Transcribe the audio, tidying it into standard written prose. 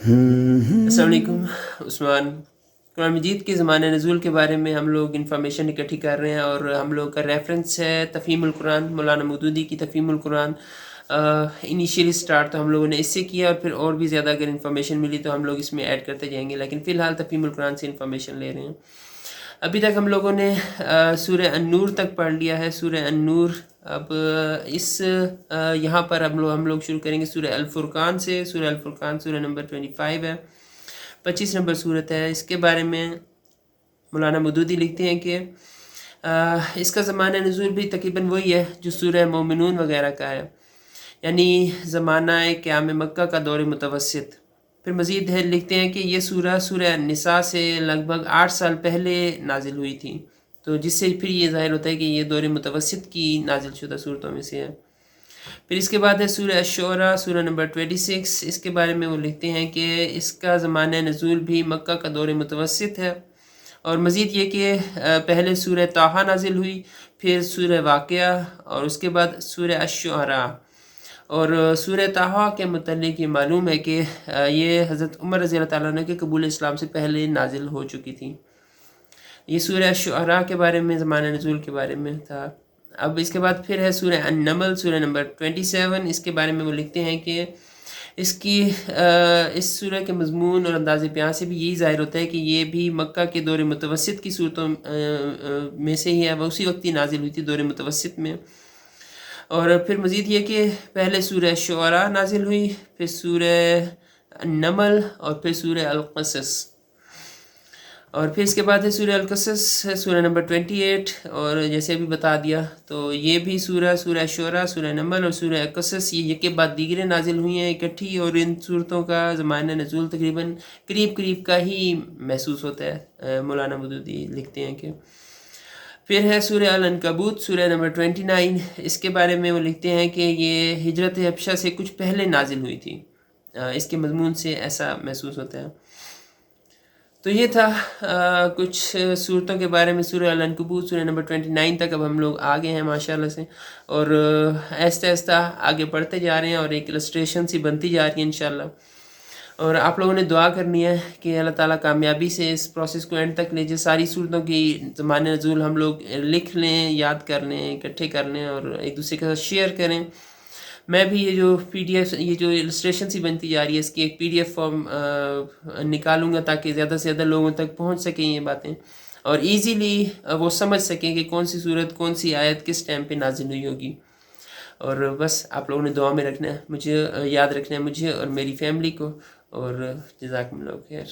अस्सलाम वालेकुम उस्मान। कुरान मजीद के ज़माने नज़ूल के बारे में हम लोग इन्फॉर्मेशन इकट्ठी कर रहे हैं और हम लोग का रेफरेंस है तफ़हीमुल कुरान, मौलाना मौदूदी की तफ़हीमुल कुरान। इनिशियली स्टार्ट तो हम लोगों ने इससे किया और फिर और भी ज़्यादा अगर इन्फॉर्मेशन मिली तो हम लोग इसमें ऐड करते जाएंगे, लेकिन फ़िलहाल तफ़हीमुल कुरान से इन्फॉर्मेशन ले रहे हैं। अभी तक हम लोगों ने सूरह अन-नूर तक पढ़ लिया है। सूरह अन-नूर अब यहाँ पर हम लोग शुरू करेंगे सूरह अल-फुरकान से। सूरह अल-फुरकान सूरह नंबर 25 है, 25 नंबर सूरत है। इसके बारे में मौलाना मौदूदी लिखते हैं कि इसका ज़माना नज़ूल भी तकरीबन वही है जो सूरह मोमिनून वगैरह का है, यानी ज़माना क़याम मक्का का दौर मुतवस्सित। फिर मज़ीद है लिखते हैं कि ये सूरह निसा से लगभग 8 साल पहले नाजिल हुई थी, तो जिससे फिर ये ज़ाहिर होता है कि ये दौर मुतवस्सित की नाजिल शुदा सूरतों में से है। फिर इसके बाद है सूरह अश-शुअरा सूरह नंबर 26। इसके बारे में वो लिखते हैं कि इसका ज़माना नज़ूल भी मक्का का दौर मुतवस्सित है। और मज़ीद ये कि पहले सूरह ताहा नाजिल हुई, फिर सूरह वाक़िया और उसके बाद सूरह अश-शुअरा। और सूरह ताहा के मुतल्लिक़ ये मालूम है कि ये हज़रत उमर रज़ी अल्लाह तआला अन्हु के कबूल इस्लाम से पहले नाजिल हो चुकी थी। ये सूरह अश-शुअरा के बारे में ज़माना नज़ूल के बारे में था। अब इसके बाद फिर है सूरह अन-नमल सूरह नंबर 27। इसके बारे में वो लिखते हैं कि इसकी इस सूरह के मज़मून और अंदाज़े बयां से भी यही ज़ाहिर होता है कि ये भी मक्का के दौर मुतवस्सित की सूरतों में से ही है। वह उसी वक्त ही नाजिल हुई थी दौर मुतवस्सित में। और फिर मज़ीद ये कि पहले सूरह शुअरा नाजिल हुई, फिर सूरह नमल और फिर सूरह अल-क़सस। और फिर इसके बाद है सूरह अल-क़सस सूरह नंबर 28। और जैसे अभी बता दिया तो ये भी सूरह शुअरा, सूरह नमल और सूरह अल-क़सस ये एक के बाद दीगरें नाजिल हुई हैं इकट्ठी, और इन सूरतों का ज़माना नज़ूल तकरीबन करीब करीब का ही महसूस होता है। मौलाना मौदूदी लिखते हैं कि फिर है सूरह अल-अनकबूत सूरह नंबर 29। इसके बारे में वो लिखते हैं कि ये हिजरत हबशा से कुछ पहले नाजिल हुई थी। इसके मज़मून से ऐसा महसूस होता है। तो ये था कुछ सूरतों के बारे में सूरह अल-अनकबूत सूरह नंबर 29 तक अब हम लोग आ गए हैं माशाल्लाह से, और आहिस्ता आहिस्ता आगे बढ़ते जा रहे हैं और एक इलस्ट्रेशन सी बनती जा रही है इंशाल्लाह। और आप लोगों ने दुआ करनी है कि अल्लाह ताला कामयाबी से इस प्रोसेस को एंड तक ले जाए। सारी सूरतों की ज़माने नज़ूल हम लोग लिख लें, याद कर लें, इकट्ठे कर लें और एक दूसरे के साथ शेयर करें। मैं भी ये जो PDF ये जो इलस्ट्रेशन सी बनती जा रही है इसकी एक PDF फॉर्म निकालूंगा ताकि ज़्यादा से ज़्यादा लोगों तक पहुंच सकें ये बातें, और इजीली वो समझ सकें कि कौन सी सूरत कौन सी आयत किस टाइम पे नाजिल हुई होगी। और बस आप लोगों ने दुआ में रखना है, मुझे याद रखना है, मुझे और मेरी फैमिली को। और जज़ाकुमुल्लाह खैर।